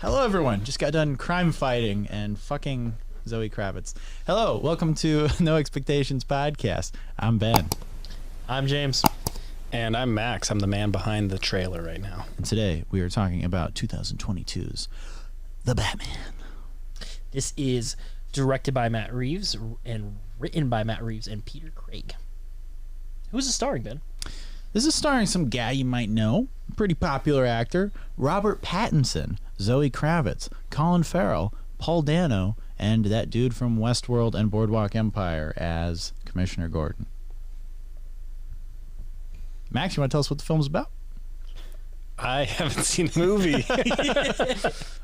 Hello, everyone. Just got done crime fighting and fucking Zoe Kravitz. Hello, welcome to No Expectations Podcast. I'm Ben. I'm James. And I'm Max. I'm the man behind the trailer right now. And today we are talking about 2022's The Batman. This is directed by Matt Reeves and written by Matt Reeves and Peter Craig. Who's it starring, Ben? This is starring some guy you might know, pretty popular actor, Robert Pattinson, Zoe Kravitz, Colin Farrell, Paul Dano, and that dude from Westworld and Boardwalk Empire as Commissioner Gordon. Max, you want to tell us what the film's about? I haven't seen the movie.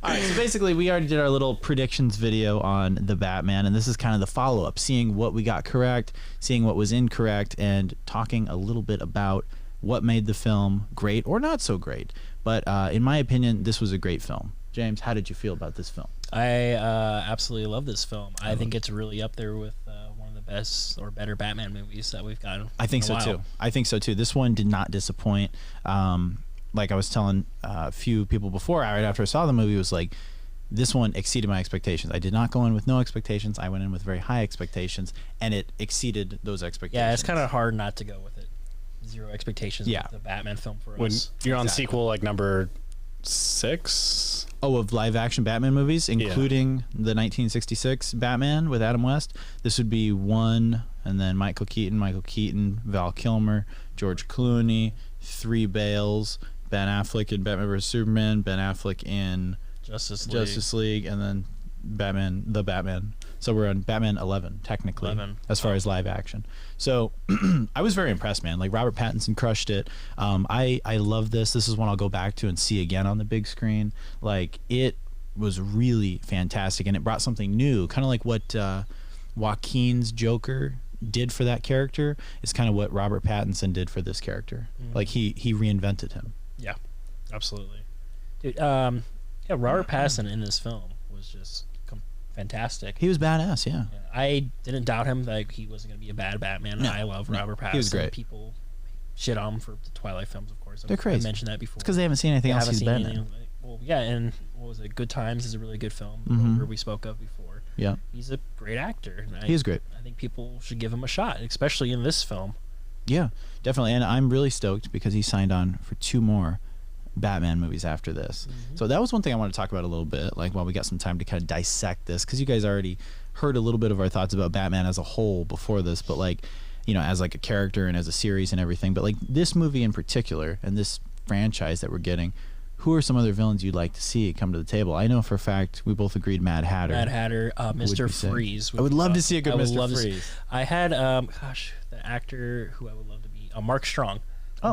All right, so basically we already did our little predictions video on The Batman, and this is kind of the follow-up, seeing what we got correct, seeing what was incorrect, and talking a little bit about what made the film great or not so great. But in my opinion, this was a great film. James, how did you feel about this film? I absolutely love this film. I think it's really up there with one of the best or better Batman movies that we've gotten. I think so too. I think so too. This one did not disappoint. Like I was telling a few people before, right after I saw the movie, was like, this one exceeded my expectations. I did not go in with no expectations. I went in with very high expectations, and it exceeded those expectations. Yeah, it's kind of hard not to go with it. Zero expectations with the Batman film for When us. you're on sequel like number 6. Oh, of live-action Batman movies, including the 1966 Batman with Adam West. This would be 1, and then Michael Keaton, Val Kilmer, George Clooney, 3 Bales, Ben Affleck in Batman vs Superman, Ben Affleck in Justice League, and then the Batman. So we're on Batman 11, technically, as far as live action. So I was very impressed, man. Like, Robert Pattinson crushed it. I love this. This is one I'll go back to and see again on the big screen. Like, it was really fantastic, and it brought something new, kind of like what Joaquin's Joker did for that character is kind of what Robert Pattinson did for this character. Like, he reinvented him. Yeah, absolutely. Dude, Robert Pattinson in this film was just fantastic. He was badass, yeah. I didn't doubt him that he wasn't going to be a bad Batman. No, I love Robert Pattinson. He was great. People shit on him for the Twilight films, of course. They're crazy. I mentioned that before. It's because they haven't seen anything else he's been in. Well, yeah, and what was it? Good Times is a really good film. Where we spoke of before. Yeah. He's a great actor. And He's great. I think people should give him a shot, especially in this film. Yeah, definitely. And I'm really stoked because he signed on for 2 more Batman movies after this. So that was one thing I wanted to talk about a little bit, like while we got some time to kind of dissect this, because you guys already heard a little bit of our thoughts about Batman as a whole before this, but like, you know, as like a character and as a series and everything. But like this movie in particular and this franchise that we're getting, who are some other villains you'd like to see come to the table? I know for a fact we both agreed Mad Hatter. Mr. Freeze. I would love to see a good Mr. Freeze. I had, the actor who I would love to be, Mark Strong.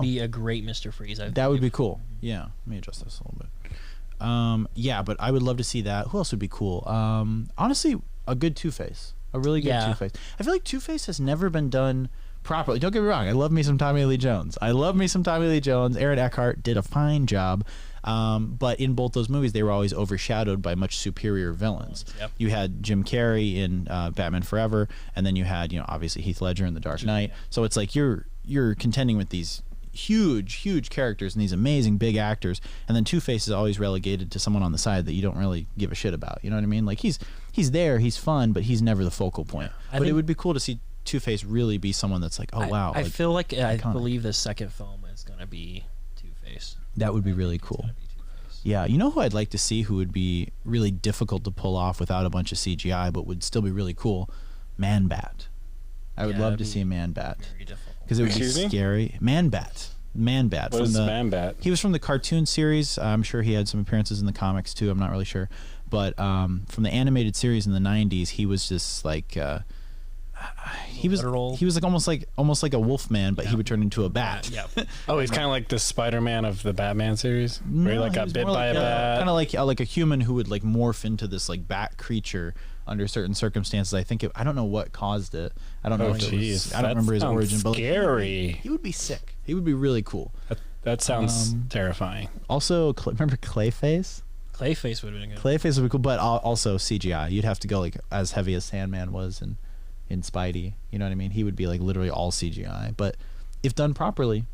Be a great Mr. Freeze. That would be cool. Yeah, let me adjust this a little bit. Yeah, but I would love to see that. Who else would be cool? Honestly, a good Two-Face. A really good Two-Face. I feel like Two-Face has never been done properly. Don't get me wrong. I love me some Tommy Lee Jones. Aaron Eckhart did a fine job. But in both those movies, they were always overshadowed by much superior villains. You had Jim Carrey in Batman Forever, and then you had, obviously Heath Ledger in The Dark Knight. So it's like you're contending with these huge characters and these amazing big actors, and then Two-Face is always relegated to someone on the side that you don't really give a shit about. You know what I mean? Like he's there, he's fun, but he's never the focal point. But it would be cool to see Two-Face really be someone that's like, oh wow. I feel like I believe the second film is gonna be Two-Face. That would be really cool. Yeah, you know who I'd like to see who would be really difficult to pull off without a bunch of CGI, but would still be really cool? Man-Bat. I would love to see Man-Bat. Because it would be scary. Man-Bat. What is Man-Bat? He was from the cartoon series. I'm sure he had some appearances in the comics too. I'm not really sure. But from the animated series in the 90s, he was just like... he was like almost like a wolf man, but he would turn into a bat. Oh, he's kind of like the Spider-Man of the Batman series, where he like got bit by a bat. Kind of like a human who would like morph into this like bat creature under certain circumstances. I don't know what caused it. I don't know if it was. I don't remember his origin. But scary. He would be sick. He would be really cool. That sounds terrifying. Also, remember Clayface? Clayface would have been good. Clayface would be cool, but also CGI. You'd have to go like as heavy as Sandman was in Spidey, you know what I mean? He would be like literally all CGI, but if done properly,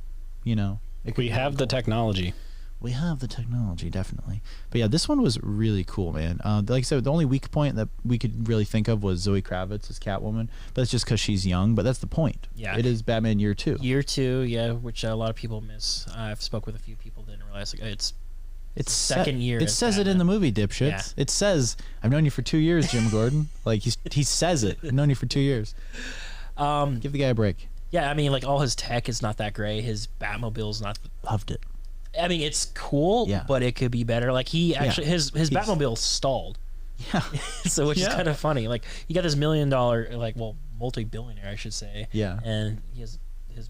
we have the technology. We have the technology, definitely. But yeah, this one was really cool, man. Like I said, the only weak point that we could really think of was Zoe Kravitz as Catwoman, but that's just because she's young. But that's the point. Yeah. It is Batman Year 2. Year 2, yeah, which a lot of people miss. I've spoke with a few people that didn't realize it's second year. It says Batman. It in the movie, dipshits. Yeah. It says, "I've known you for 2 years, Jim Gordon." Like he says it. I've known you for 2 years. Give the guy a break. Yeah, I mean, like all his tech is not that great. His Batmobile's not. Loved it. I mean, it's cool, but it could be better. Like his Batmobile stalled. Yeah. So which is kind of funny. Like you got this $1 million, multi-billionaire, I should say. Yeah. And his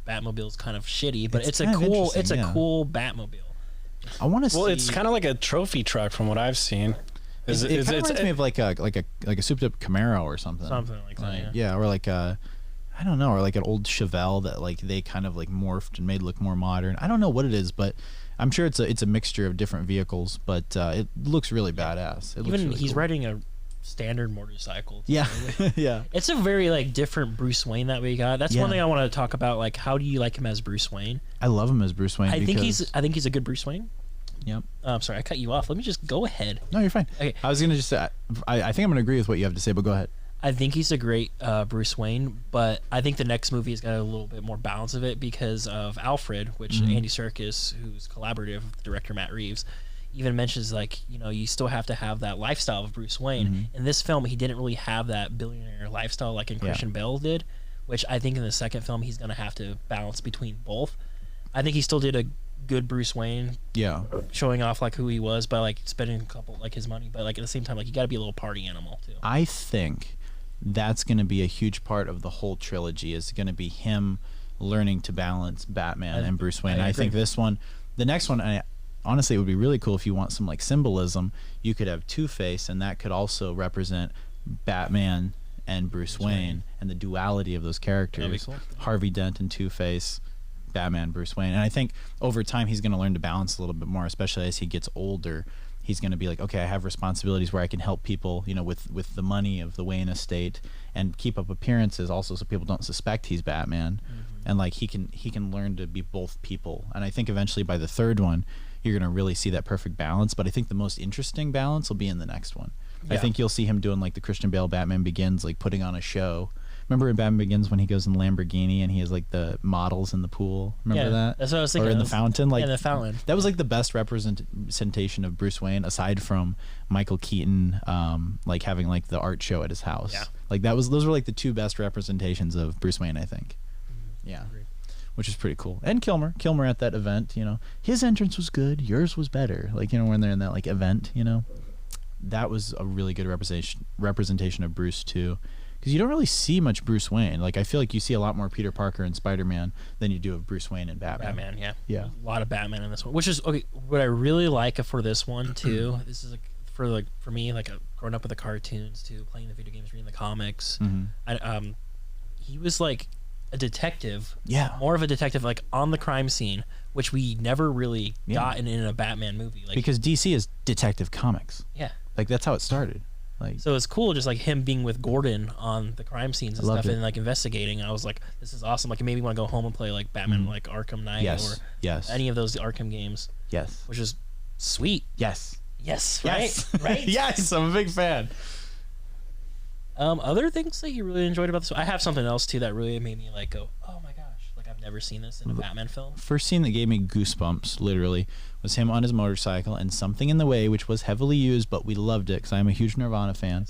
Batmobile's kind of shitty, but it's a cool Batmobile. I want to see. Well, it's kind of like a trophy truck from what I've seen. It kind of reminds me of like a souped up Camaro or something. Something like that. Yeah, or like I don't know, or like an old Chevelle that like they kind of like morphed and made look more modern. I don't know what it is, but I'm sure it's a mixture of different vehicles, but it looks really badass. He's riding a standard motorcycle. Yeah. Yeah. It's a very like different Bruce Wayne that we got. That's one thing I want to talk about. Like, how do you like him as Bruce Wayne? I love him as Bruce Wayne. I think he's a good Bruce Wayne. Yep. I'm sorry, I cut you off. Let me just go ahead. No, you're fine. Okay. I was gonna just say, I think I'm gonna agree with what you have to say, but go ahead. I think he's a great Bruce Wayne, but I think the next movie has got a little bit more balance of it because of Alfred, which Andy Serkis, who's collaborative with director Matt Reeves, even mentions like, you still have to have that lifestyle of Bruce Wayne. In this film, he didn't really have that billionaire lifestyle like in Christian Bale did, which I think in the second film he's going to have to balance between both. I think he still did a good Bruce Wayne, showing off like who he was by like spending a couple like his money, but like at the same time like you got to be a little party animal too. I think that's going to be a huge part of the whole trilogy, is going to be him learning to balance Batman and Bruce Wayne. I think the next one, honestly, it would be really cool if you want some like symbolism. You could have Two-Face, and that could also represent Batman and Bruce Wayne and the duality of those characters. That'd be cool. Harvey Dent and Two-Face, Batman, Bruce Wayne. And I think over time he's going to learn to balance a little bit more, especially as he gets older. He's going to be like, okay, I have responsibilities where I can help people, with the money of the Wayne estate, and keep up appearances also so people don't suspect he's Batman. And like he can learn to be both people. And I think eventually by the third one, you're going to really see that perfect balance. But I think the most interesting balance will be in the next one. I think you'll see him doing like the Christian Bale Batman Begins, like putting on a show. Remember in Batman Begins when he goes in Lamborghini and he has like the models in the pool? Remember that? That's what I was thinking. Or in the fountain? Like, in the fountain. That was like the best representation of Bruce Wayne, aside from Michael Keaton, like having like the art show at his house. Yeah. Like those were like the two best representations of Bruce Wayne, I think. Yeah. Which is pretty cool. And Kilmer at that event, his entrance was good, yours was better. Like, when they're in that like event, that was a really good representation of Bruce too. Because you don't really see much Bruce Wayne. Like, I feel like you see a lot more Peter Parker and Spider-Man than you do of Bruce Wayne and Batman. Yeah. A lot of Batman in this one, which is okay. What I really like for this one too. This is for me, like growing up with the cartoons too, playing the video games, reading the comics. He was like a detective. Yeah. More of a detective, like on the crime scene, which we never really got in a Batman movie. Like, because DC is Detective Comics. Yeah. Like that's how it started. Like, so it's cool, just like him being with Gordon on the crime scenes and stuff, and like investigating. I was like, this is awesome. Like, it made me want to go home and play like Batman, like Arkham Knight, or any of those Arkham games. Yes, which is sweet. Yes, right, right. Yes, I'm a big fan. Other things that you really enjoyed about this? I have something else too that really made me like go, oh my gosh, like I've never seen this in a Batman film. First scene that gave me goosebumps, literally, was him on his motorcycle and Something in the Way, which was heavily used, but we loved it because I'm a huge Nirvana fan.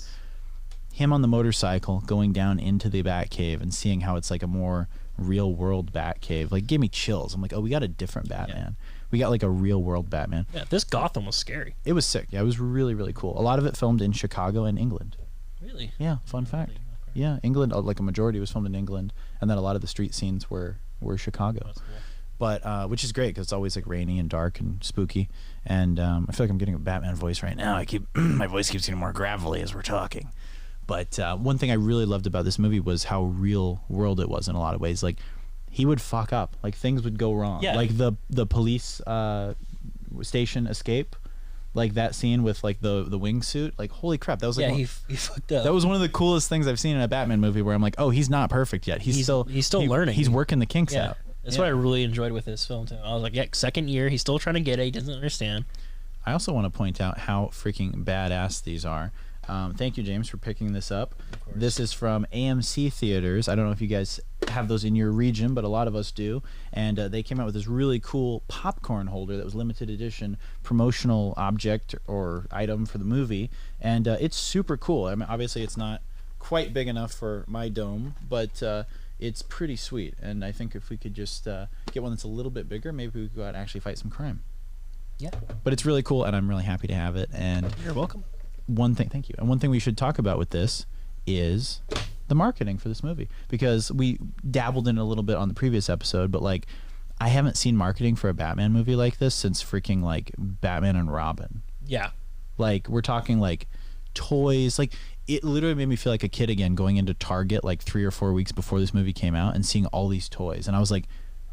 Him on the motorcycle going down into the Batcave and seeing how it's like a more real world Batcave, like gave me chills. I'm like, oh, we got a different Batman. We got like a real world Batman. Yeah, this Gotham was scary. It was sick. Yeah, it was really, really cool. A lot of it filmed in Chicago and England. Really? Yeah, fun fact. Yeah, England, like a majority was filmed in England, and then a lot of the street scenes were Chicago. That's cool. But which is great because it's always like rainy and dark and spooky. And I feel like I'm getting a Batman voice right now. My voice keeps getting more gravelly as we're talking. But one thing I really loved about this movie was how real world it was in a lot of ways. Like, he would fuck up. Like, things would go wrong. Yeah. Like the police station escape. Like that scene with like the wingsuit, like holy crap, that was like he fucked up. That was one of the coolest things I've seen in a Batman movie where I'm like, oh, he's not perfect yet. He's still learning. He's working the kinks out. That's what I really enjoyed with this film too. I was like, yeah, second year, he's still trying to get it. He doesn't understand. I also want to point out how freaking badass these are. Thank you, James, for picking this up. This is from AMC Theaters. I don't know if you guys have those in your region, but a lot of us do. And they came out with this really cool popcorn holder that was limited edition promotional object or item for the movie. And it's super cool. I mean, obviously, it's not quite big enough for my dome, but it's pretty sweet. And I think if we could just get one that's a little bit bigger, maybe we could go out and actually fight some crime. Yeah. But it's really cool, and I'm really happy to have it. And you're welcome. Thank you. And one thing we should talk about with this is the marketing for this movie, because we dabbled in it a little bit on the previous episode, but like I haven't seen marketing for a Batman movie like this since freaking like Batman and Robin. Yeah. Like we're talking like toys, like it literally made me feel like a kid again going into Target like 3 or 4 weeks before this movie came out and seeing all these toys, and I was like,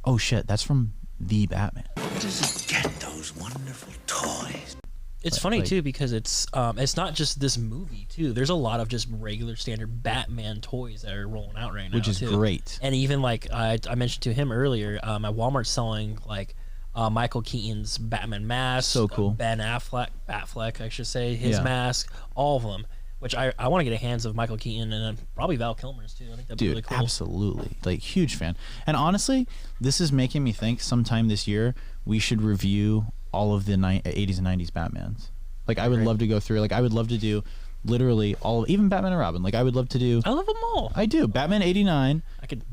oh shit, that's from the Batman. Where does he get those wonderful toys? It's funny too because it's not just this movie too. There's a lot of just regular standard Batman toys that are rolling out right now, which is too. Great. And even like I mentioned to him earlier, at Walmart selling like Michael Keaton's Batman mask, so cool. Ben Batfleck, I should say, his mask, all of them. Which I want to get a hands of Michael Keaton and probably Val Kilmer's too. I think that'd be really cool. Absolutely, like huge fan. And honestly, this is making me think sometime this year we should review all of the 80s and 90s Batmans. Like I would love to go through. Like I would love to do literally all of, even Batman and Robin. Like I would love to do. I love them all. I do. Batman 89.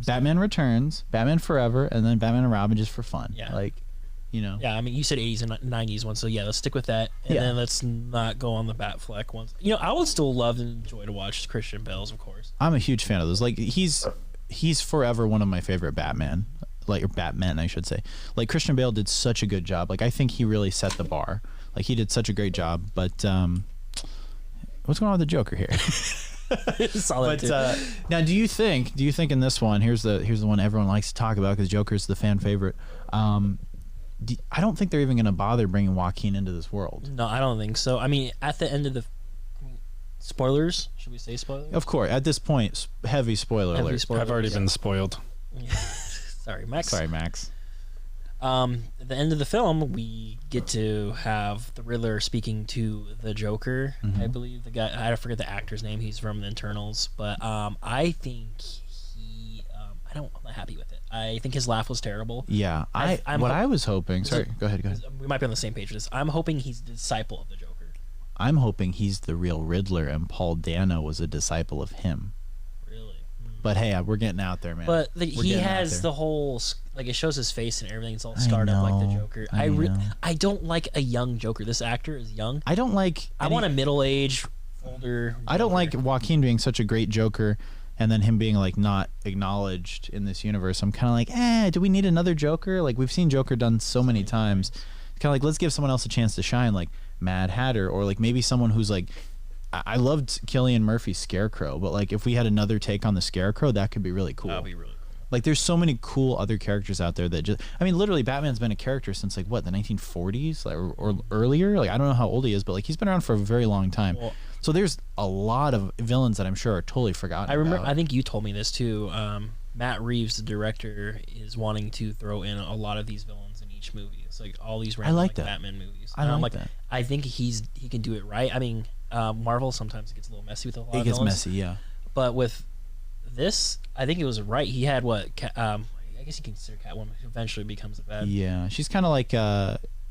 Batman Returns, Batman Forever, and then Batman and Robin just for fun. Yeah. Like, you know. Yeah, I mean, you said 80s and 90s one, so yeah, let's stick with that, and then let's not go on the Batfleck ones. You know, I would still love and enjoy to watch Christian Bale's, of course. I'm a huge fan of those. Like he's forever one of my favorite Batman. Like, or Batman, I should say. Like Christian Bale did such a good job. Like I think he really set the bar. Like he did such a great job. But what's going on with the Joker here? Now, do you think in this one, here's the one everyone likes to talk about because Joker's the fan favorite. I don't think they're even going to bother bringing Joaquin into this world. No, I don't think so. I mean, at the end of the spoilers, should we say spoilers? Of course. At this point, heavy spoiler alert. I've already been spoiled. Sorry, Max. At the end of the film, we get to have the Riddler speaking to the Joker. I believe the guy. I forget the actor's name. He's from the Internals, but I think I'm not happy with it. I think his laugh was terrible. Yeah, I was hoping. Sorry, go ahead. We might be on the same page with this. I'm hoping he's the disciple of the Joker. I'm hoping he's the real Riddler, and Paul Dano was a disciple of him. But hey, we're getting out there, man. But he has the whole, like, it shows his face and everything. It's all scarred up like the Joker. I don't like a young Joker. This actor is young. I don't like. I want a middle-aged, older Joker. I don't like Joaquin being such a great Joker, and then him being like not acknowledged in this universe. I'm kind of like, do we need another Joker? Like we've seen Joker done so many times. Kind of like, let's give someone else a chance to shine, like Mad Hatter, or like maybe someone who's like. I loved Cillian Murphy's Scarecrow, but like if we had another take on the Scarecrow, that could be really cool. That'd be really cool. Like there's so many cool other characters out there that just, I mean, literally Batman's been a character since like what, the 1940s, like, or earlier. Like I don't know how old he is, but like he's been around for a very long time. Well, so there's a lot of villains that I'm sure are totally forgotten. I remember. About. I think you told me this too. Matt Reeves, the director, is wanting to throw in a lot of these villains in each movie. It's like all these random Batman movies. And I'm like that. I think he can do it right. I mean. Marvel sometimes gets a little messy with a lot of villains. It gets messy, yeah. But with this, I think it was right. He had what? I guess you can consider Catwoman eventually becomes a bad. Yeah, she's kind of like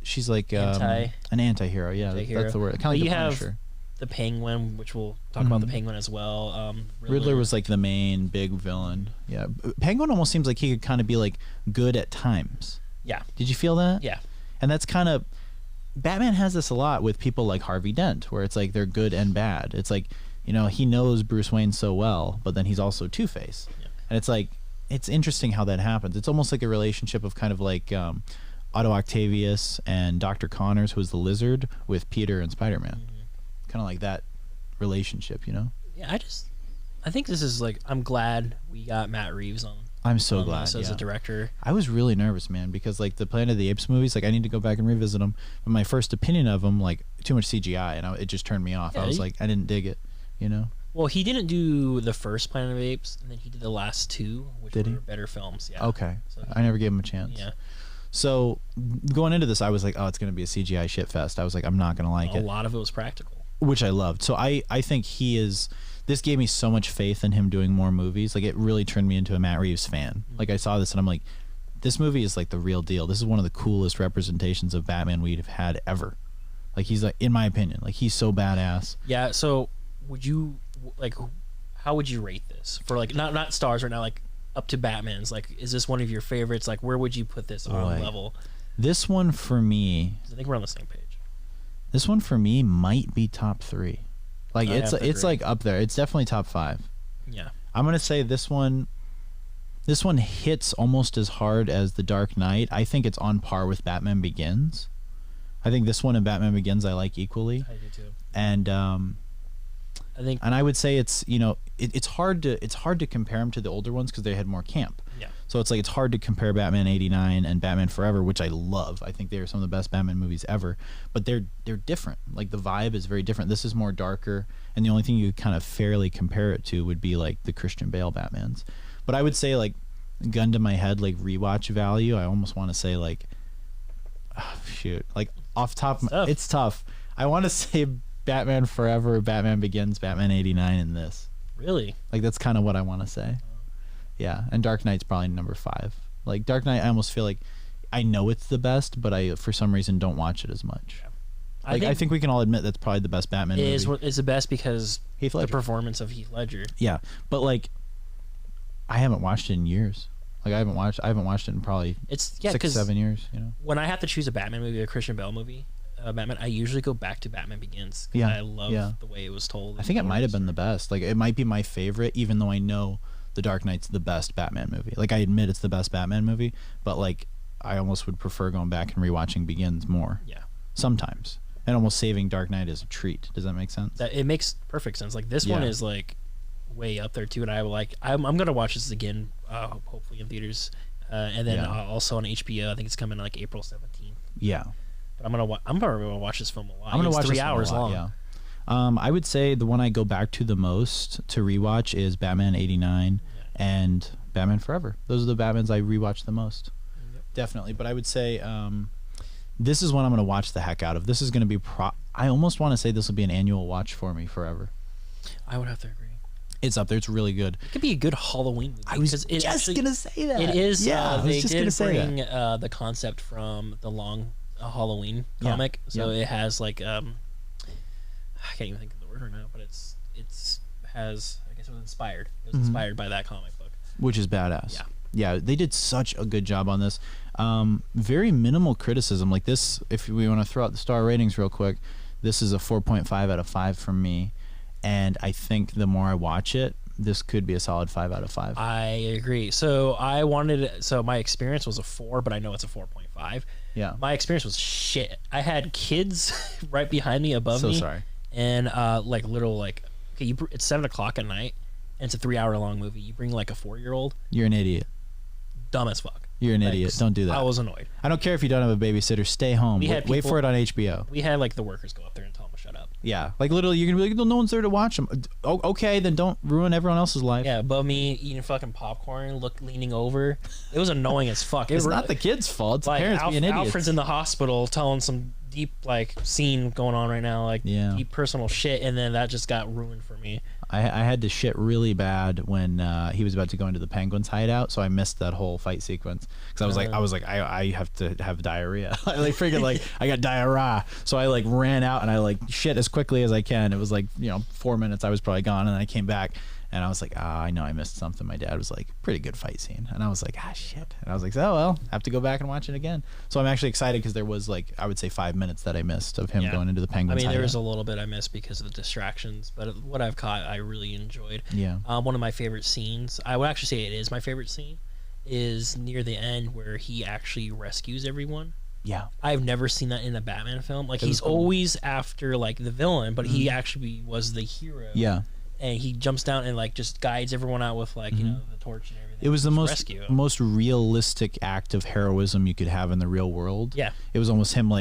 she's like an anti-hero. Yeah, that's the word. Kind of like you the Punisher. Have the Penguin, which we'll talk about the Penguin as well. Riddler was like the main big villain. Yeah, Penguin almost seems like he could kind of be like good at times. Yeah. Did you feel that? Yeah. And that's kind of. Batman has this a lot with people like Harvey Dent, where it's like they're good and bad. It's like, you know, he knows Bruce Wayne so well, but then he's also Two-Face. Yeah. And it's like, it's interesting how that happens. It's almost like a relationship of kind of like Otto Octavius and Dr. Connors, who's the Lizard, with Peter and Spider-Man. Kind of like that relationship, you know? Yeah, I think this is like, I'm glad we got Matt Reeves on. I'm so glad. As a director, I was really nervous, man, because like the Planet of the Apes movies, like I need to go back and revisit them. But my first opinion of them, like too much CGI, and it just turned me off. I was like, I didn't dig it, you know. Well, he didn't do the first Planet of the Apes, and then he did the last two, which were better films. Yeah. Okay. So I never gave him a chance. Yeah. So going into this, I was like, oh, it's going to be a CGI shit fest. I was like, I'm not going to like it. A lot of it was practical. Which I loved. So I think he is... This gave me so much faith in him doing more movies. Like, it really turned me into a Matt Reeves fan. Like, I saw this and I'm like, this movie is like the real deal. This is one of the coolest representations of Batman we've had ever. Like, he's like, in my opinion, like, he's so badass. Yeah. So would you like? How would you rate this for like not stars right now? Like up to Batman's. Like, is this one of your favorites? Like, where would you put this on level? This one for me. I think we're on the same page. This one for me might be top 3. Like, it's like up there. It's definitely top 5. Yeah. I'm gonna say this one hits almost as hard as The Dark Knight. I think it's on par with Batman Begins. I think this one and Batman Begins I like equally. I do too. And I think, and I would say it's, you know, it's hard to compare them to the older ones because they had more camp. Yeah. So it's like it's hard to compare Batman 89 and Batman Forever, which I love. I think they are some of the best Batman movies ever, but they're different. Like, the vibe is very different. This is more darker, and the only thing you kind of fairly compare it to would be like the Christian Bale Batmans. But I would say, like, gun to my head, like, rewatch value, I almost want to say, like, like, off top, it's tough. I want to say Batman Forever, Batman Begins, Batman 89, and this. Really? Like, that's kind of what I want to say. Yeah, and Dark Knight's probably number 5. Like, Dark Knight, I almost feel like I know it's the best, but I, for some reason, don't watch it as much. Yeah. Like, I think we can all admit that's probably the best Batman movie. It's the best because Heath Ledger. The performance of Heath Ledger. Yeah, but like, I haven't watched it in years. Like, I haven't watched it in probably 6-7 years. You know, when I have to choose a Batman movie, a Christian Bale movie, Batman, I usually go back to Batman Begins. Yeah, I love the way it was told. I think it might have been the best. Like, it might be my favorite, even though I know The Dark Knight's the best Batman movie. Like, I admit it's the best Batman movie, but like, I almost would prefer going back and rewatching Begins more. Yeah. Sometimes. And almost saving Dark Knight as a treat. Does that make sense? It makes perfect sense. Like, this one is like way up there too, and I'm gonna watch this again, hopefully in theaters, and then also on HBO. I think it's coming like April 17th. Yeah. But I'm probably gonna watch this film a lot. I'm gonna watch 3 hours long. Yeah. I would say the one I go back to the most to rewatch is Batman 89 and Batman Forever. Those are the Batmans I rewatch the most. Yep. Definitely. But I would say this is one I'm going to watch the heck out of. This is going to be I almost want to say this will be an annual watch for me forever. I would have to agree. It's up there. It's really good. It could be a good Halloween movie. I was just going to say that. It is. Yeah, they did bring the concept from the long Halloween comic. So it has like I can't even think of the word right now, but it's has, I guess it was inspired. It was inspired by that comic book, which is badass. Yeah, they did such a good job on this. Very minimal criticism. Like, this, if we want to throw out the star ratings real quick, this is a 4.5 out of 5 from me, and I think the more I watch it, this could be a solid 5 out of 5. I agree. So my experience was a 4, but I know it's a 4.5. Yeah. My experience was shit. I had kids right behind me, above me. So sorry. And okay, it's 7:00 at night, and it's a 3-hour long movie. You bring like a 4-year-old. You're an idiot. Dumb as fuck. You're an idiot. Don't do that. I was annoyed. I don't care if you don't have a babysitter. Stay home. Wait for it on HBO. We had like the workers go up there and tell them to shut up. Yeah, like literally, you're gonna be like, no one's there to watch them. Oh, okay, then don't ruin everyone else's life. Yeah, above me eating fucking popcorn, leaning over. It was annoying as fuck. It's not the kid's fault. It's the parents being idiots. Alfred's in the hospital telling some deep scene going on right now, deep personal shit, and then that just got ruined for me. I had to shit really bad when he was about to go into the Penguins hideout, so I missed that whole fight sequence because I was like I have to have diarrhea. I got diarrhea, so I ran out and I shit as quickly as I can. It was 4 minutes. I was probably gone, and then I came back and I was like, I know I missed something. My dad was like, pretty good fight scene, and I was like, shit, and I was like, oh well, have to go back and watch it again. So I'm actually excited because there was I would say 5 minutes that I missed of him going into the Penguins hideout. There was a little bit I missed because of the distractions, but what I've caught I really enjoyed. Yeah. One of my favorite scenes, I would actually say it is my favorite scene, is near the end where he actually rescues everyone. Yeah. I've never seen that in a Batman film. He's always after the villain, but he actually was the hero. Yeah. And he jumps down and just guides everyone out with the torch and everything. It was the most realistic act of heroism you could have in the real world. Yeah. It was almost him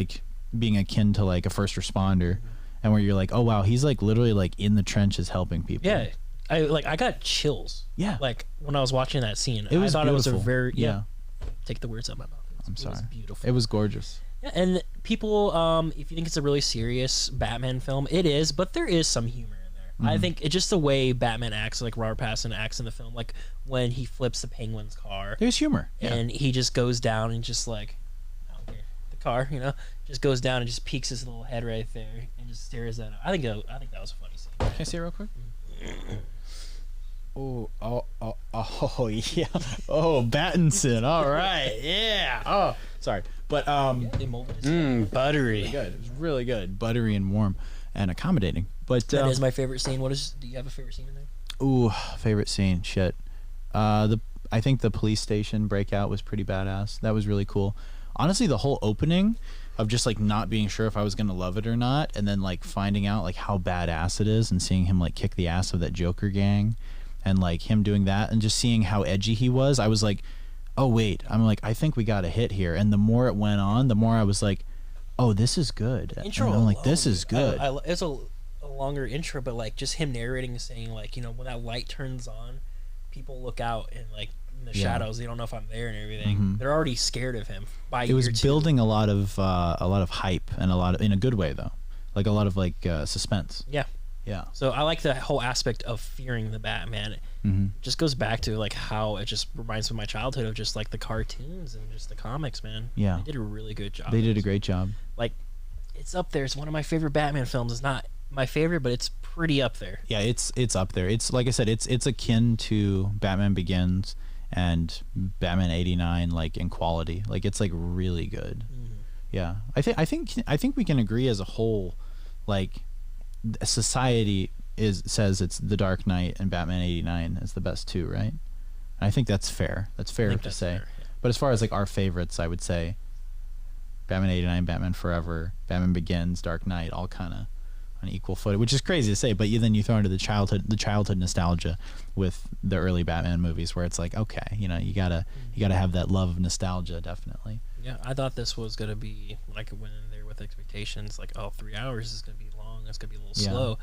being akin to a first responder. and where you're like, oh wow, he's like literally like in the trenches helping people. Yeah, I got chills. Yeah, like when I was watching that scene, I thought it was a beautiful. very Take the words out of my mouth. I'm sorry. It was beautiful. It was gorgeous. Yeah, and people, if you think it's a really serious Batman film, it is, but there is some humor in there. I think it's just the way Batman acts, like Robert Pattinson acts in the film, like when he flips the Penguin's car. There's humor. And he just goes down and just like, the car, just goes down and just peeks his little head right there and just stares at him. I think that was a funny scene. Can I see it real quick? Oh, yeah. Oh, Battinson. All right. Yeah. Oh, sorry. But they molded his buttery. really good. It was really good. Buttery and warm and accommodating. But that is my favorite scene. Do you have a favorite scene in there? Ooh, favorite scene. Shit. I think the police station breakout was pretty badass. That was really cool. Honestly, the whole opening of just like not being sure if I was gonna love it or not, and then like finding out like how badass it is, and seeing him like kick the ass of that Joker gang, and like him doing that, and just seeing how edgy he was, I was like, oh wait, I think we got a hit here. And the more it went on, the more I was like, oh, this is good. Intro and I'm like, this is good. It's a longer intro, but like just him narrating and saying like, when that light turns on, people look out and like in the shadows, they don't know if I'm there and everything. They're already scared of him. It was building a lot of hype, and in a good way though, like a lot of like suspense. Yeah. So I like the whole aspect of fearing the Batman. Just goes back to like how it just reminds me of my childhood of just like the cartoons and just the comics, man. Yeah. They did a really good job. They did a great job. Like, it's up there. It's one of my favorite Batman films. It's not my favorite, but it's pretty up there. Yeah, it's up there. It's like I said, it's akin to Batman Begins and Batman 89, like in quality. Like it's like really good. Yeah. I think we can agree as a whole, like society says it's The Dark Knight and Batman 89 is the best two, right? And I think that's fair. That's fair to say. Fair, yeah. But as far as like our favorites, I would say Batman 89, Batman Forever, Batman Begins, Dark Knight, all kind of on equal foot, which is crazy to say, but then you throw into the childhood nostalgia with the early Batman movies, where it's like, okay, you gotta have that love of nostalgia, definitely. Yeah, I thought this was gonna be, I could went in there with expectations like, 3 hours is gonna be long, it's gonna be a little slow.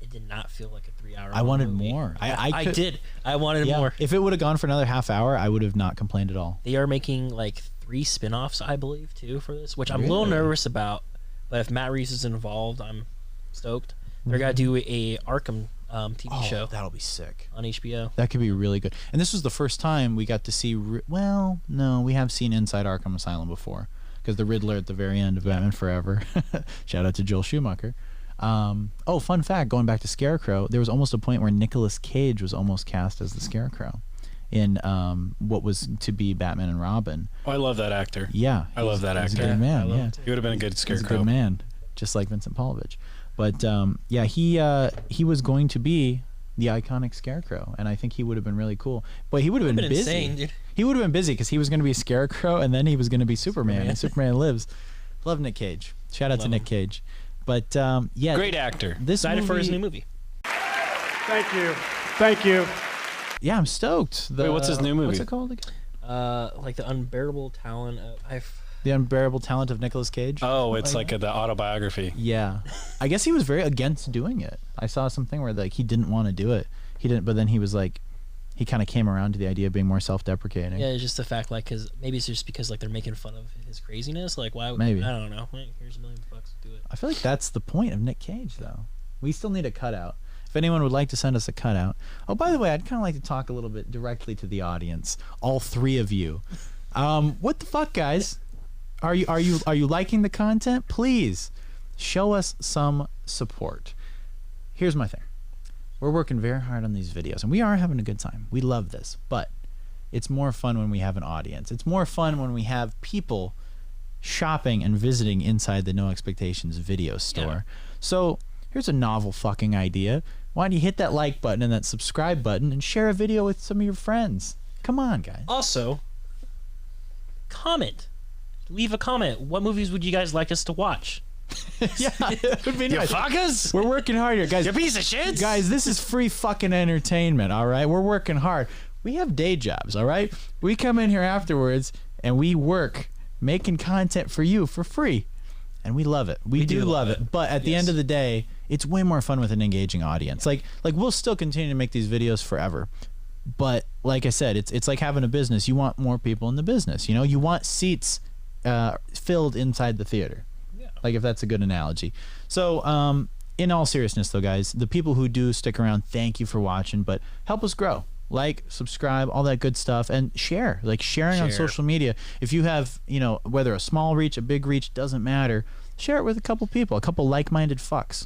It did not feel like a 3 hour. I wanted movie. more. I did. I wanted more. If it would have gone for another half hour, I would have not complained at all. They are making like 3 spin-offs, I believe, too, for this, which I'm a little nervous about. But if Matt Reeves is involved, I'm stoked. They're gonna do a Arkham TV show. That'll be sick on HBO. That could be really good. And this was the first time we got to see. We have seen Inside Arkham Asylum before, because the Riddler at the very end of Batman Forever. Shout out to Joel Schumacher. Fun fact, going back to Scarecrow, there was almost a point where Nicolas Cage was almost cast as the Scarecrow in what was to be Batman and Robin. Oh, I love that actor. Yeah. I love that actor. He's a good man, yeah. He would have been a good Scarecrow. He's a good man, just like Vincent Paulovich. But he was going to be the iconic Scarecrow, and I think he would have been really cool. But he would have been busy. Insane, dude. He would have been busy because he was going to be Scarecrow, and then he was going to be Superman. And Superman Lives. Love Nick Cage. Shout out to Nick Cage. But great actor. Excited for his new movie. Thank you. Yeah, I'm stoked. Wait, what's his new movie? What's it called again? Like the unbearable talent of The Unbearable Talent of Nicolas Cage. Oh, it's like the autobiography. Yeah, I guess he was very against doing it. I saw something where like he didn't want to do it. He didn't, but then he was like, he kind of came around to the idea of being more self-deprecating. Yeah, it's just the fact, like, cause maybe it's just because like they're making fun of his craziness. Like, why? Maybe. I don't know. Here's $1 million, do it. I feel like that's the point of Nick Cage, though. We still need a cutout. If anyone would like to send us a cutout. Oh, by the way, I'd kind of like to talk a little bit directly to the audience. All 3 of you. What the fuck, guys? Are you liking the content? Please show us some support. Here's my thing. We're working very hard on these videos, and we are having a good time. We love this, but it's more fun when we have an audience. It's more fun when we have people shopping and visiting inside the No Expectations video store. Yeah. So here's a novel fucking idea. Why don't you hit that like button and that subscribe button and share a video with some of your friends? Come on, guys. Also, comment. Leave a comment. What movies would you guys like us to watch? Yeah, it would be nice. You fuckers! We're working hard here, guys. You piece of shit! Guys, this is free fucking entertainment, all right? We're working hard. We have day jobs, all right? We come in here afterwards and we work making content for you for free. and we love it. We do love it. But at the end of the day, it's way more fun with an engaging audience. Like we'll still continue to make these videos forever. But like I said, it's like having a business. You want more people in the business. You know, you want seats filled inside the theater. Yeah. Like if that's a good analogy. So in all seriousness though, guys, the people who do stick around, thank you for watching, but help us grow. Like, subscribe, all that good stuff, and share. Like sharing on social media. If you have, you know, whether a small reach, a big reach, doesn't matter. Share it with a couple people, a couple like-minded fucks.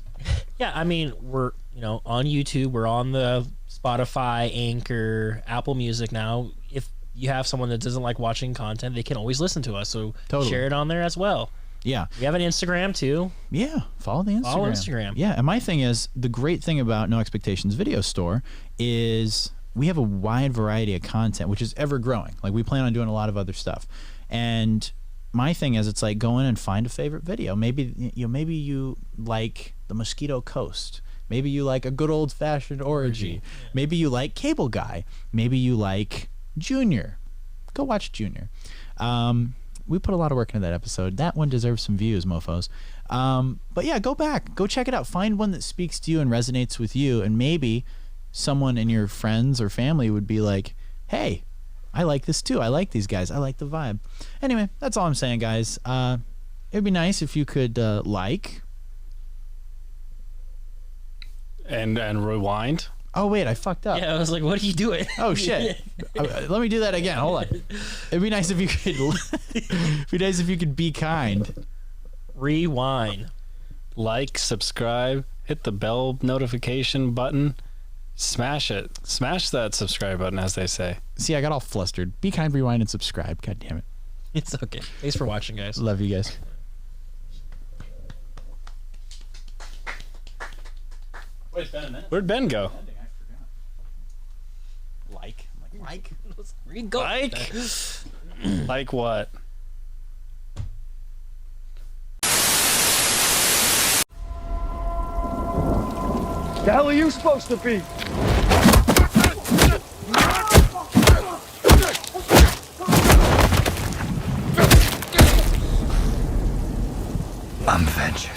Yeah, I mean, we're, you know, on YouTube, we're on the Spotify, Anchor, Apple Music now. If you have someone that doesn't like watching content, they can always listen to us. So share it on there as well. Yeah. We have an Instagram too. Yeah. Follow the Instagram. Follow Instagram. Yeah. And my thing is, the great thing about No Expectations Video Store is we have a wide variety of content, which is ever growing. Like we plan on doing a lot of other stuff. And my thing is, it's like go in and find a favorite video. Maybe you like the Mosquito Coast. Maybe you like a good old fashioned orgy. Yeah. Maybe you like Cable Guy. Maybe you like Junior. Go watch Junior. We put a lot of work into that episode. That one deserves some views, mofos. But yeah, go back. Go check it out. Find one that speaks to you and resonates with you. And maybe someone in your friends or family would be like, hey, I like this too. I like these guys. I like the vibe. Anyway, that's all I'm saying, guys. It'd be nice if you could like. And rewind. Oh, wait, I fucked up. Yeah, I was like, what are you doing? Oh, shit. Let me do that again. Hold on. It'd be nice if you could be kind. Rewind. Like, subscribe, hit the bell notification button. Smash it. Smash that subscribe button, as they say. See, I got all flustered. Be kind, rewind, and subscribe. God damn it. It's okay. Thanks for watching, guys. Love you guys. Wait, it's been a minute. Where'd Ben go? Like? Where you go? Like? Like what? The hell are you supposed to be? I'm vengeance.